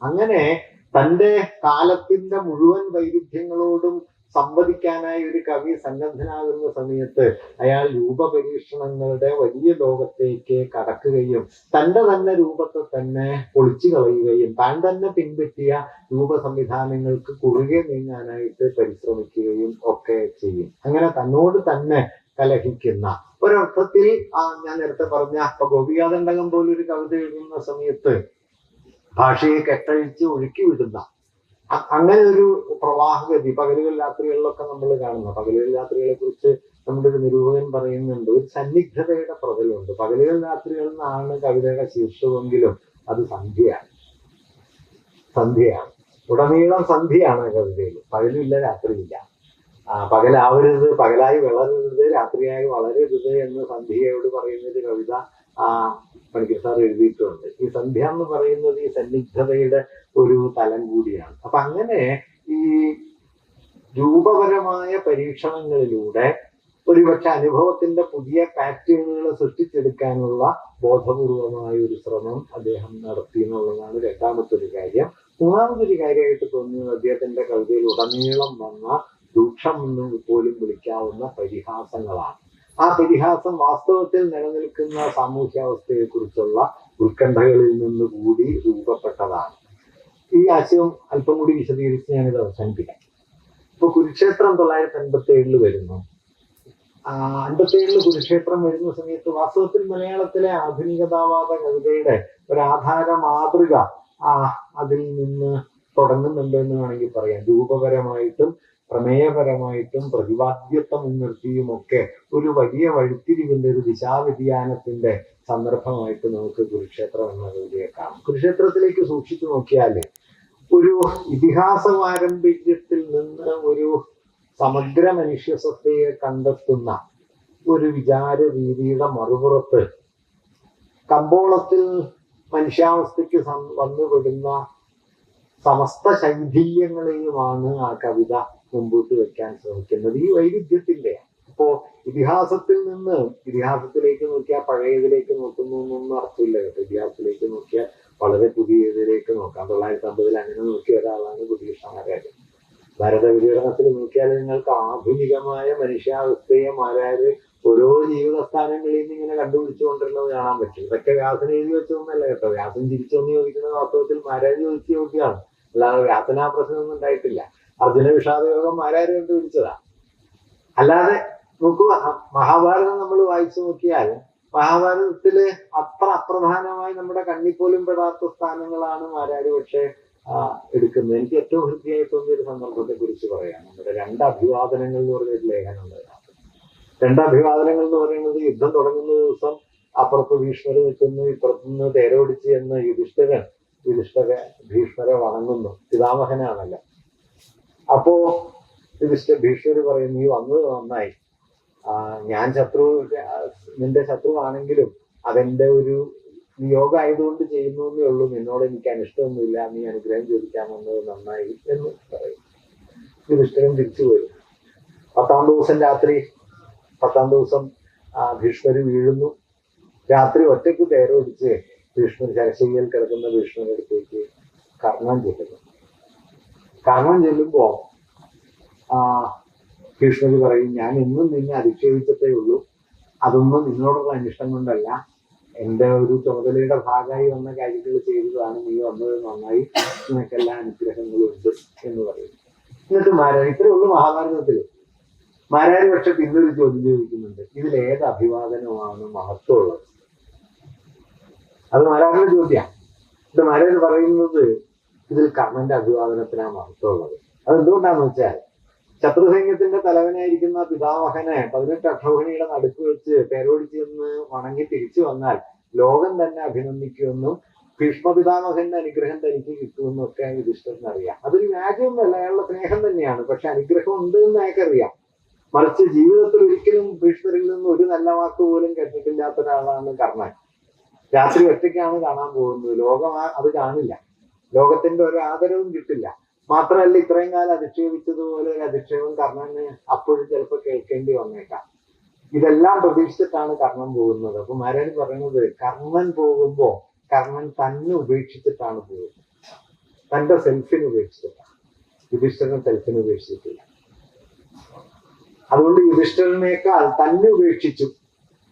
അങ്ങനെ തൻ്റെ കാലത്തിന്റെ മുഴുവൻ വൈരുദ്ധ്യങ്ങളോടും സംവദിക്കാനായി ഒരു കവി സന്നദ്ധനാകുന്ന സമയത്ത് അയാൾ രൂപപരീക്ഷണങ്ങളുടെ വലിയ ലോകത്തേക്ക് കടക്കുകയും തൻ്റെ തന്നെ രൂപത്തെ തന്നെ പൊളിച്ചു കളയുകയും താൻ തന്നെ പിൻപറ്റിയ രൂപ സംവിധാനങ്ങൾക്ക് കുറുകെ നീങ്ങാനായിട്ട് പരിശ്രമിക്കുകയും ഒക്കെ ചെയ്യും. അങ്ങനെ തന്നോട് തന്നെ കലഹിക്കുന്ന ഒരർത്ഥത്തിൽ ഞാൻ നേരത്തെ പറഞ്ഞ ഗോപികാദണ്ഡകം പോലൊരു കവിത എഴുതുന്ന സമയത്ത് ഭാഷയെ കെട്ടഴിച്ച് ഒഴുക്കി വിടുന്ന അങ്ങനെ ഒരു പ്രവാഹഗതി പകലുകൾ രാത്രികളിലൊക്കെ നമ്മൾ കാണുന്നു. പകലുകൾ രാത്രികളെ കുറിച്ച് നമ്മുടെ ഒരു നിരൂപകൻ പറയുന്നുണ്ട്, ഒരു സന്നിഗ്ധതയുടെ പ്രതലമുണ്ട്. പകലുകൾ രാത്രികൾ എന്നാണ് കവിതയുടെ ശീർഷകമെങ്കിലും അത് സന്ധ്യയാണ്. ഉടനീളം സന്ധ്യയാണ് കവിതയിൽ. പകലില്ല, രാത്രിയില്ല. പകലാവരുത്, പകലായി വളരരുത്, രാത്രിയായി വളരരുത് എന്ന് സന്ധ്യയോട് പറയുന്നൊരു കവിത പണിക്കർ സാർ എഴുതിയിട്ടുണ്ട്. ഈ സന്ധ്യ എന്ന് പറയുന്നത് ഈ സന്നിഗ്ധതയുടെ ഒരു തലം കൂടിയാണ്. അപ്പൊ അങ്ങനെ ഈ രൂപപരമായ പരീക്ഷണങ്ങളിലൂടെ ഒരുപക്ഷെ അനുഭവത്തിന്റെ പുതിയ പാറ്റേണുകൾ സൃഷ്ടിച്ചെടുക്കാനുള്ള ബോധപൂർവമായ ഒരു ശ്രമം അദ്ദേഹം നടത്തി എന്നുള്ളതാണ് രണ്ടാമത്തെ ഒരു കാര്യം. മൂന്നാമതൊരു കാര്യമായിട്ട് തോന്നുന്നത് അദ്ദേഹത്തിന്റെ കവിതയിൽ ഉടനീളം വന്ന രൂക്ഷം എന്ന് പോലും വിളിക്കാവുന്ന പരിഹാസങ്ങളാണ്. ആ പരിഹാസം വാസ്തവത്തിൽ നിലനിൽക്കുന്ന സാമൂഹ്യാവസ്ഥയെ കുറിച്ചുള്ള ഉത്കണ്ഠകളിൽ നിന്ന് കൂടി രൂപപ്പെട്ടതാണ്. ഈ ആശയം അല്പം കൂടി വിശദീകരിച്ച് ഞാനിത് അവസാനിപ്പിക്കാം. ഇപ്പൊ കുരുക്ഷേത്രം 1957 വരുന്നു. 57 കുരുക്ഷേത്രം വരുന്ന സമയത്ത് വാസ്തവത്തിൽ മലയാളത്തിലെ ആധുനികതാവാദ കവിതയുടെ ഒരാധാര മാതൃക അതിൽ നിന്ന് തുടങ്ങുന്നുണ്ട് എന്ന് വേണമെങ്കിൽ പറയാം. രൂപപരമായിട്ടും പ്രമേയപരമായിട്ടും പ്രതിപാദ്യത്വം മുൻനിർത്തിയുമൊക്കെ ഒരു വലിയ വഴിത്തിരിവിന്റെ ഒരു ദിശാവ്യതിയാനത്തിന്റെ സന്ദർഭമായിട്ട് നമുക്ക് കുരുക്ഷേത്രം എന്ന കവിതയെ കാണാം. കുരുക്ഷേത്രത്തിലേക്ക് സൂക്ഷിച്ചു നോക്കിയാല് ഒരു ഇതിഹാസ പാരമ്പര്യത്തിൽ നിന്ന് ഒരു സമഗ്ര മനുഷ്യസത്തയെ കണ്ടെത്തുന്ന ഒരു വിചാര രീതിയുടെ മറുപുറത്ത് കമ്പോളത്തിൽ മനുഷ്യാവസ്ഥയ്ക്ക് വന്നുപെടുന്ന സമസ്ത ശൈഥില്യങ്ങളെയുമാണ് ആ കവിത മുമ്പോട്ട് വെക്കാൻ ശ്രമിക്കുന്നത്. ഈ വൈരുദ്ധ്യത്തിന്റെ ഇപ്പോ ഇതിഹാസത്തിലേക്ക് നോക്കിയാൽ പഴയതിലേക്ക് നോക്കുന്നു എന്നൊന്നും അർത്ഥമില്ല കേട്ടോ. ഇതിഹാസത്തിലേക്ക് നോക്കിയാൽ വളരെ പുതിയതിലേക്ക് നോക്കാം. 1950 അങ്ങനെ നോക്കിയ ഒരാളാണ് ബുദ്ധികൃഷ്ണമാരാര്. ഭാരത വിതരണത്തിൽ നോക്കിയാൽ നിങ്ങൾക്ക് ആധുനികമായ മനുഷ്യാവസ്ഥയെ മാരാര് ഓരോ ജീവിതസ്ഥാനങ്ങളിൽ നിന്ന് ഇങ്ങനെ കണ്ടുപിടിച്ചുകൊണ്ടിരുന്നത് കാണാൻ പറ്റും. ഇതൊക്കെ വ്യാസന എഴുതി വെച്ചതൊന്നല്ല കേട്ടോ. വ്യാസൻ തിരിച്ചൊന്ന് ചോദിക്കുന്നത് വാസ്തവത്തിൽ മാരാര് ചോദിച്ച ചോദ്യമാണ്. അല്ലാതെ വ്യാസനാ പ്രശ്നമൊന്നും ഉണ്ടായിട്ടില്ല. അർജുന വിഷാദയോഗം മാരാര് കണ്ടുപിടിച്ചതാ. അല്ലാതെ നോക്കുക, മഹാഭാരതം നമ്മൾ വായിച്ചു നോക്കിയാൽ മഹാഭാരതത്തില് അത്ര അപ്രധാനമായി നമ്മുടെ കണ്ണിപ്പോലും പെടാത്ത സ്ഥാനങ്ങളാണ് മാരാര് പക്ഷെ എടുക്കുന്നത്. എനിക്ക് ഏറ്റവും ഹൃദ്യമായി തോന്നിയ ഒരു സന്ദർഭത്തെ കുറിച്ച് പറയാം. നമ്മുടെ 2 അഭിവാദനങ്ങൾ എന്ന് പറഞ്ഞൊരു ലേഖനമുണ്ട്. 2 അഭിവാദനങ്ങൾ എന്ന് പറയുന്നത് യുദ്ധം തുടങ്ങുന്ന ദിവസം അപ്പുറത്ത് ഭീഷ്മര് നിൽക്കുന്നു, ഇപ്പുറത്തുനിന്ന് തേരോടിച്ച് എന്ന് ഭീഷ്മരെ വണങ്ങുന്നു. പിതാമഹനാണല്ലോ. അപ്പോ ഭീഷ്മര് പറയും, നീ വന്നത് നന്നായി. ഞാൻ നിന്റെ ശത്രുവാണെങ്കിലും അതെന്റെ ഒരു നിയോഗമായതുകൊണ്ട് ചെയ്യുന്നു എന്നേ ഉള്ളൂ. നിന്നോട് എനിക്ക് അനിഷ്ടമൊന്നുമില്ല. നീ അനുഗ്രഹം ചോദിക്കാൻ വന്നത് നന്നായി എന്ന് പറയും. യുധിഷ്ഠിരൻ തിരിച്ചു വരും. 10-ാം ദിവസം ഭീഷ്മര് വീഴുന്നു. രാത്രി ഒറ്റയ്ക്ക് തേരോടിച്ച് ഭീഷ്മർ ശരശയ്യയിൽ കിടക്കുന്ന ഭീഷ്മരുടെ അടുത്തേക്ക് കർണൻ ചെല്ലുമ്പോ ഭീഷ്മര് പറയും, ഞാൻ ഇന്നും നിന്നെ അധിക്ഷേപിച്ചിട്ടേ ഉള്ളൂ. അതൊന്നും നിന്നോടുള്ള അനിഷ്ടം കൊണ്ടല്ല, എന്റെ ഒരു ചുമതലയുടെ ഭാഗമായി വന്ന കാര്യങ്ങൾ ചെയ്തതാണ്. നീ വന്നത് നന്നായി, നിനക്കെല്ലാ അനുഗ്രഹങ്ങളും ഉണ്ട് എന്ന് പറയും. എന്നിട്ട് മാരാര്, ഇത്രയേ ഉള്ളൂ മഹാഭാരതത്തില്. മാരാര് പക്ഷെ പിന്നൊരു ചോദ്യം ചോദിക്കുന്നുണ്ട്, ഇതിലേത് അഭിവാദനമാണ് മഹത്വമുള്ളത്? അത് മാരാരുടെ ചോദ്യമാണ്. ഇത് മാരാര് പറയുന്നത് ഇതിൽ കർണന്റെ അഭിവാദനത്തിനാണ് മഹത്വമുള്ളത്. അതെന്തുകൊണ്ടാന്ന് വെച്ചാൽ ശത്രുസൈന്യത്തിന്റെ തലവനായിരിക്കുന്ന പിതാമഹനെ 18 അക്ഷൗഹിണിയുടെ നടുക്ക് വെച്ച് പേരോടിച്ച് എന്ന് വണങ്ങി തിരിച്ചു വന്നാൽ ലോകം തന്നെ അഭിനന്ദിക്കുമെന്നും ഭീഷ്മ പിതാമഹന്റെ അനുഗ്രഹം തനിക്ക് കിട്ടുമെന്നും ഒക്കെ യുധിഷ്ഠിരനറിയാം. അതൊരു വ്യാജമൊന്നുമല്ല, അയാളുടെ സ്നേഹം തന്നെയാണ്. പക്ഷെ അനുഗ്രഹം ഉണ്ട് എന്ന് അയാൾക്കറിയാം. മറിച്ച് ജീവിതത്തിൽ ഒരിക്കലും ഭീഷ്മരിൽ നിന്ന് ഒരു നല്ല വാക്ക് പോലും കേട്ടിട്ടില്ലാത്ത ഒരാളാണ് കർണൻ. രാത്രി ഒറ്റയ്ക്കാണ് കാണാൻ പോകുന്നത്. ലോകം അത് കാണില്ല. ലോകത്തിന്റെ ഒരു ആദരവും കിട്ടില്ല. മാത്രമല്ല, ഇത്രയും കാലം അധിക്ഷേപിച്ചതുപോലെ ഒരു അധിക്ഷേപം കർണന് അപ്പോഴും ചിലപ്പോൾ കേൾക്കേണ്ടി വന്നേക്കാം. ഇതെല്ലാം പ്രതീക്ഷിച്ചിട്ടാണ് കർണൻ പോകുന്നത്. അപ്പൊ മാരാര് പറയുന്നത്, കർണൻ പോകുമ്പോ കർണൻ തന്നെ ഉപേക്ഷിച്ചിട്ടാണ് പോകുന്നത്. തന്റെ സെൽഫിന് ഉപേക്ഷിച്ചില്ല. യുധിഷ്ഠിരൻ സെൽഫിന് ഉപേക്ഷിച്ചിട്ടില്ല. അതുകൊണ്ട് യുധിഷ്ഠിരനേക്കാൾ തന്നെ ഉപേക്ഷിച്ചു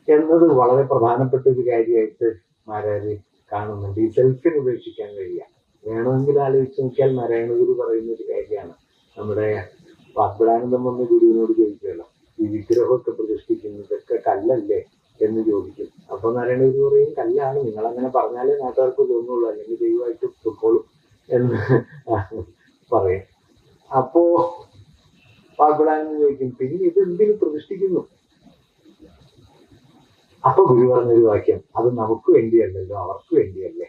എന്നത് വളരെ പ്രധാനപ്പെട്ട ഒരു കാര്യമായിട്ട് മാരാര് കാണുന്നുണ്ട്. ഈ സെൽഫിന് ഉപേക്ഷിക്കാൻ കഴിയുക. വേണമെങ്കിൽ ആലോചിച്ച് നോക്കിയാൽ നാരായണഗുരു പറയുന്ന ഒരു കാര്യമാണ്. നമ്മുടെ വാഗ്ബടാനന്ദം വന്ന് ഗുരുവിനോട് ചോദിക്കുമല്ലോ, ഈ വിഗ്രഹമൊക്കെ പ്രതിഷ്ഠിക്കുന്നതൊക്കെ കല്ലല്ലേ എന്ന് ചോദിക്കും. അപ്പൊ നാരായണഗുരു പറയും, കല്ലാണ്, നിങ്ങൾ അങ്ങനെ പറഞ്ഞാലേ നാട്ടുകാർക്ക് തോന്നുള്ളൂ, അല്ലെങ്കിൽ ദൈവമായിട്ട് പൊക്കോളും എന്ന് പറയും. അപ്പോ വാഗ്ബടാനന്ദൻ ചോദിക്കും, പിന്നെ ഇത് എന്തിനു പ്രതിഷ്ഠിക്കുന്നു? അപ്പൊ ഗുരു പറഞ്ഞൊരു വാക്യം, അത് നമുക്ക് വേണ്ടിയല്ലല്ലോ, അവർക്ക് വേണ്ടിയല്ലേ.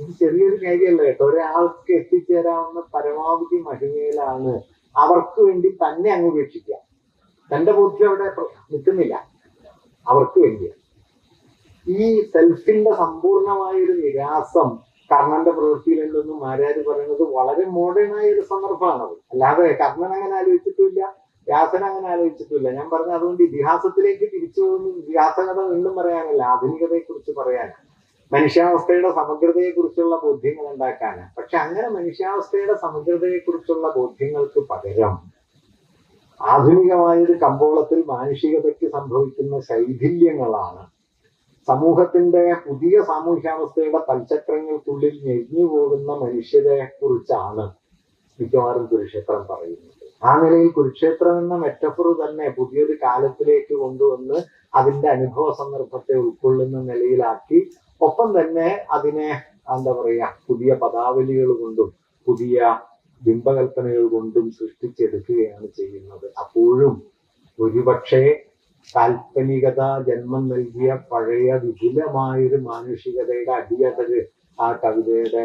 ഇത് ചെറിയൊരു കാര്യമല്ല കേട്ടോ. ഒരാൾക്ക് എത്തിച്ചേരാവുന്ന പരമാവധി മഹിമയിലാണ് അവർക്ക് വേണ്ടി തന്നെ അങ്ങ് ഉപേക്ഷിക്കുക. തന്റെ ബോധ്യം അവിടെ നിൽക്കുന്നില്ല, അവർക്ക് വേണ്ടിയാണ്. ഈ സെൽഫിന്റെ സമ്പൂർണമായ ഒരു നിരാസം കർണന്റെ പ്രവൃത്തിയിലുണ്ടെന്നും ആര്യാര് പറയുന്നത് വളരെ മോഡേൺ ആയ ഒരു സന്ദർഭമാണത്. അല്ലാതെ കർണൻ അങ്ങനെ ആലോചിച്ചിട്ടില്ല, വ്യാസൻ അങ്ങനെ ആലോചിച്ചിട്ടില്ല. ഞാൻ പറഞ്ഞ അതുകൊണ്ട് ഇതിഹാസത്തിലേക്ക് തിരിച്ചു പോകുന്ന ഇതിഹാസകഥ വീണ്ടും പറയാനല്ല, ആധുനികതയെ കുറിച്ച് പറയാനാണ്, മനുഷ്യാവസ്ഥയുടെ സമഗ്രതയെ കുറിച്ചുള്ള ബോധ്യങ്ങൾ ഉണ്ടാക്കാനാണ്. പക്ഷെ അങ്ങനെ മനുഷ്യാവസ്ഥയുടെ സമഗ്രതയെ കുറിച്ചുള്ള ബോധ്യങ്ങൾക്ക് പകരം ആധുനികമായൊരു കമ്പോളത്തിൽ മാനുഷികതയ്ക്ക് സംഭവിക്കുന്ന ശൈഥില്യങ്ങളാണ്, സമൂഹത്തിന്റെ പുതിയ സാമൂഹ്യാവസ്ഥയുടെ പൽചക്രങ്ങൾക്കുള്ളിൽ ഞെരിഞ്ഞു പോകുന്ന മനുഷ്യരെ കുറിച്ചാണ് മിക്കവാറും കുരുക്ഷേത്രം പറയുന്നത്. ആ നിലയിൽ കുരുക്ഷേത്രം എന്ന മെറ്റഫർ തന്നെ പുതിയൊരു കാലത്തിലേക്ക് കൊണ്ടുവന്ന് അതിന്റെ അനുഭവ സന്ദർഭത്തെ ഉൾക്കൊള്ളുന്ന നിലയിലാക്കി, ഒപ്പം തന്നെ അതിനെ എന്താ പറയാ പുതിയ പദാവലികൾ കൊണ്ടും പുതിയ ബിംബകൽപ്പനകൾ കൊണ്ടും സൃഷ്ടിച്ചെടുക്കുകയാണ് ചെയ്യുന്നത്. അപ്പോഴും ഒരുപക്ഷെ കാൽപ്പനികത ജന്മം നൽകിയ പഴയ വിപുലമായൊരു മാനുഷികതയുടെ അടിയടര് ആ കവിതയുടെ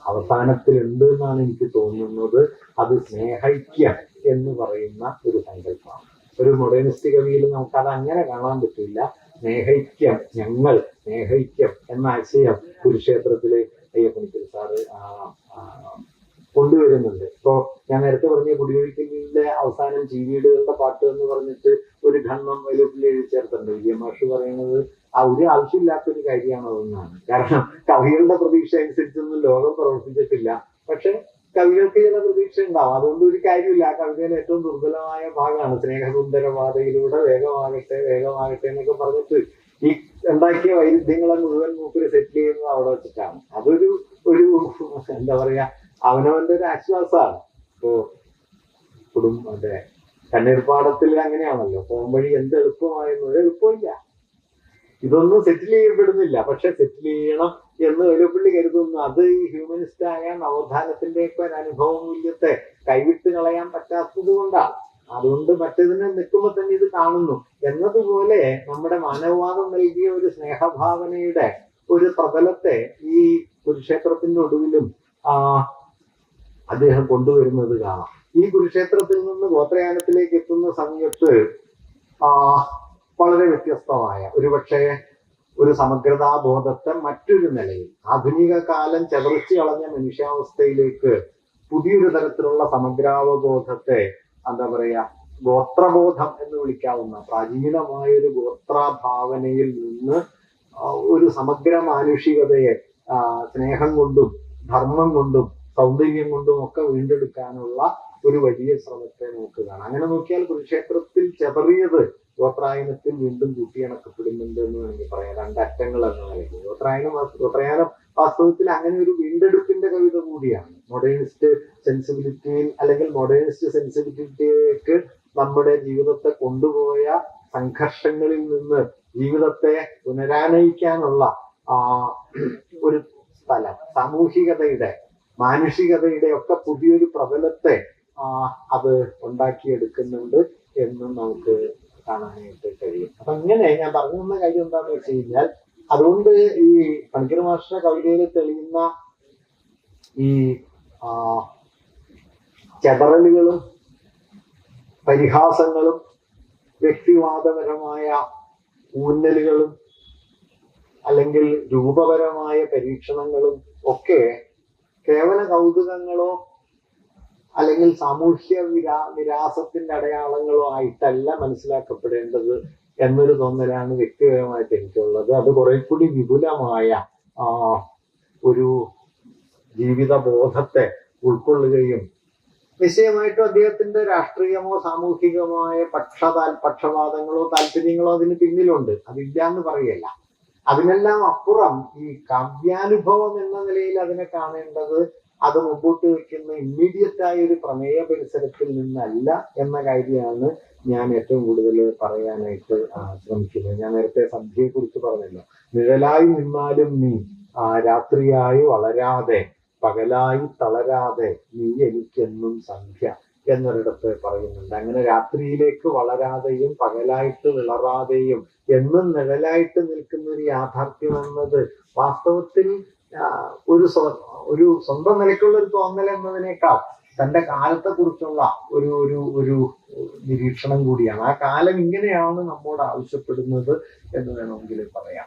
അവസാനത്തിലുണ്ട് എന്നാണ് എനിക്ക് തോന്നുന്നത്. അത് സ്നേഹൈക്യം എന്ന് പറയുന്ന ഒരു സങ്കല്പമാണ്. ഒരു മൊഡേണിസ്റ്റ് കവിയിൽ നമുക്കത് അങ്ങനെ കാണാൻ പറ്റില്ല. സ്നേഹൈക്യം, ഞങ്ങൾ സ്നേഹൈക്യം എന്ന ആശയം കുരുക്ഷേത്രത്തിലെ അയ്യപ്പനിക്കൽ സാറ് കൊണ്ടുവരുന്നുണ്ട്. ഇപ്പോ ഞാൻ നേരത്തെ പറഞ്ഞ കുടിയൊഴിക്കലിന്റെ അവസാനം ചീവീടുകളുടെ പാട്ട് എന്ന് പറഞ്ഞിട്ട് ഒരു ഖണ്ഡം വലുപ്പിൽ എഴുതി ചേർത്തിട്ടുണ്ട്. വിജയമാഷ് പറയുന്നത് ആ ഒരു ആവശ്യമില്ലാത്തൊരു കാര്യമാണ് അതെന്നാണ്. കാരണം കവികളുടെ പ്രതീക്ഷ അനുസരിച്ചൊന്നും ലോകം പ്രവർത്തിച്ചിട്ടില്ല. പക്ഷെ കവികൾക്ക് ചില പ്രതീക്ഷ ഉണ്ടാവും. അതുകൊണ്ട് ഒരു കാര്യമില്ല. ആ കവിതയിലെ ഏറ്റവും ദുർബലമായ ഭാഗമാണ് സ്നേഹസുന്ദരപാതയിലൂടെ വേഗമാകട്ടെ വേഗമാകട്ടെ എന്നൊക്കെ പറഞ്ഞിട്ട് ഈ ഉണ്ടാക്കിയ വൈരുദ്ധ്യങ്ങളെ മുഴുവൻ മൂപ്പര് സെറ്റിൽ ചെയ്യുന്നത് അവിടെ വെച്ചിട്ടാണ്. അതൊരു എന്താ പറയാ അവനവന്റെ ഒരു ആശ്വാസമാണ്. ഇപ്പോ മറ്റേ കണ്ണീർപ്പാടത്തിൽ അങ്ങനെയാണല്ലോ, പോകുമ്പഴി എന്ത് എളുപ്പമായിരുന്നു, ഒരു എളുപ്പമില്ല. ഇതൊന്നും സെറ്റിൽ ചെയ്യപ്പെടുന്നില്ല. പക്ഷെ സെറ്റിൽ ചെയ്യണം എന്ന് വെലുപ്പള്ളി കരുതുന്നു. അത് ഈ ഹ്യൂമനിസ്റ്റായ നവോത്ഥാനത്തിന്റെയൊക്കെ ഒരു അനുഭവ മൂല്യത്തെ കൈവിട്ട് കളയാൻ പറ്റാത്തത് കൊണ്ടാണ്. അതുകൊണ്ട് മറ്റേതിനെ നിൽക്കുമ്പോൾ തന്നെ ഇത് കാണുന്നു എന്നതുപോലെ നമ്മുടെ മാനവവാദം നൽകിയ ഒരു സ്നേഹഭാവനയുടെ ഒരു പ്രതലത്തെ ഈ കുരുക്ഷേത്രത്തിന്റെ ഒടുവിലും അദ്ദേഹം കൊണ്ടുവരുന്നത് കാണാം. ഈ കുരുക്ഷേത്രത്തിൽ നിന്ന് ഗോത്രയാനത്തിലേക്ക് എത്തുന്ന സമയത്ത് വളരെ വ്യത്യസ്തമായ ഒരുപക്ഷെ ഒരു സമഗ്രതാബോധത്തെ മറ്റൊരു നിലയിൽ ആധുനിക കാലം ചതറിച്ചു കളഞ്ഞ മനുഷ്യാവസ്ഥയിലേക്ക് പുതിയൊരു തരത്തിലുള്ള സമഗ്രാവബോധത്തെ എന്താ പറയാ ഗോത്രബോധം എന്ന് വിളിക്കാവുന്ന പ്രാചീനമായ ഒരു ഗോത്രഭാവനയിൽ നിന്ന് ഒരു സമഗ്ര മാനുഷികതയെ സ്നേഹം കൊണ്ടും ധർമ്മം കൊണ്ടും സൗന്ദര്യം കൊണ്ടും ഒക്കെ വീണ്ടെടുക്കാനുള്ള ഒരു വലിയ ശ്രമത്തെ നമുക്ക് കാണാം. അങ്ങനെ നോക്കിയാൽ കുരുക്ഷേത്രത്തിൽ ചെതറിയത് ഗോത്രായനത്തിൽ വീണ്ടും കൂട്ടിയണക്കപ്പെടുന്നുണ്ട് എന്ന് വേണമെങ്കിൽ പറയാം. രണ്ടറ്റങ്ങൾ എന്ന നിലയ്ക്ക് ഗോത്രയാനം വാസ്തവത്തിൽ അങ്ങനെ ഒരു വീണ്ടെടുപ്പിന്റെ കവിത കൂടിയാണ്. മോഡേണിസ്റ്റ് സെൻസിബിലിറ്റിയിൽ അല്ലെങ്കിൽ മോഡേണിസ്റ്റ് സെൻസിബിലിറ്റിയിലേക്ക് നമ്മുടെ ജീവിതത്തെ കൊണ്ടുപോയ സംഘർഷങ്ങളിൽ നിന്ന് ജീവിതത്തെ പുനരാനയിക്കാനുള്ള ഒരു സ്ഥലം, സാമൂഹികതയുടെ മാനുഷികതയുടെ ഒക്കെ പുതിയൊരു പ്രതലത്തെ അത് ഉണ്ടാക്കിയെടുക്കുന്നുണ്ട് എന്ന് നമുക്ക് കാണാനായിട്ട് കഴിയും. അപ്പൊ ഇങ്ങനെ ഞാൻ പറഞ്ഞു തന്ന കാര്യം എന്താണെന്ന് വെച്ച് കഴിഞ്ഞാൽ, അതുകൊണ്ട് ഈ പണിക്കർ മാസ്റ്റർ കവിതയിൽ തെളിയുന്ന ഈ ചെതറലുകളും പരിഹാസങ്ങളും വ്യക്തിവാദപരമായ ഊന്നലുകളും അല്ലെങ്കിൽ രൂപപരമായ പരീക്ഷണങ്ങളും ഒക്കെ കേവല കൗതുകങ്ങളോ അല്ലെങ്കിൽ സാമൂഹ്യ നിരാസത്തിന്റെ അടയാളങ്ങളോ ആയിട്ടല്ല മനസ്സിലാക്കപ്പെടേണ്ടത് എന്നൊരു തോന്നലാണ് വ്യക്തിപരമായിട്ട് എനിക്കുള്ളത്. അത് കുറെ കൂടി വിപുലമായ ഒരു ജീവിത ബോധത്തെ ഉൾക്കൊള്ളുകയും നിശ്ചയമായിട്ടും അദ്ദേഹത്തിന്റെ രാഷ്ട്രീയമോ സാമൂഹികമായ പക്ഷപാതങ്ങളോ താല്പര്യങ്ങളോ അതിന് പിന്നിലുണ്ട്. അതില്ല എന്ന് പറയല്ല. അതിനെല്ലാം അപ്പുറം ഈ കാവ്യാനുഭവം എന്ന നിലയിൽ അതിനെ കാണേണ്ടത് അത് മുമ്പോട്ട് വയ്ക്കുന്ന ഇമ്മീഡിയറ്റ് ആയ ഒരു പ്രമേയ പരിസരത്തിൽ നിന്നല്ല എന്ന കാര്യമാണ് ഞാൻ ഏറ്റവും കൂടുതൽ പറയാനായിട്ട് ശ്രമിക്കുന്നത്. ഞാൻ നേരത്തെ സന്ധ്യയെ കുറിച്ച് പറഞ്ഞല്ലോ. നിഴലായി നിന്നാലും നീ രാത്രിയായി വളരാതെ പകലായി തളരാതെ നീ എനിക്കെന്നും സന്ധ്യ എന്നൊരിടത്ത് പറയുന്നുണ്ട്. അങ്ങനെ രാത്രിയിലേക്ക് വളരാതെയും പകലായിട്ട് വിളറാതെയും എന്നും നിഴലായിട്ട് നിൽക്കുന്ന ഒരു യാഥാർത്ഥ്യം എന്നത് വാസ്തവത്തിൽ ഒരു സ്വന്തം നിലയ്ക്കുള്ള ഒരു തോന്നൽ എന്നതിനേക്കാൾ തന്റെ കാലത്തെ കുറിച്ചുള്ള ഒരു ഒരു ഒരു നിരീക്ഷണം കൂടിയാണ്. ആ കാലം ഇങ്ങനെയാണ് നമ്മോട് ആവശ്യപ്പെടുന്നത് എന്ന് വേണമെങ്കിൽ പറയാം.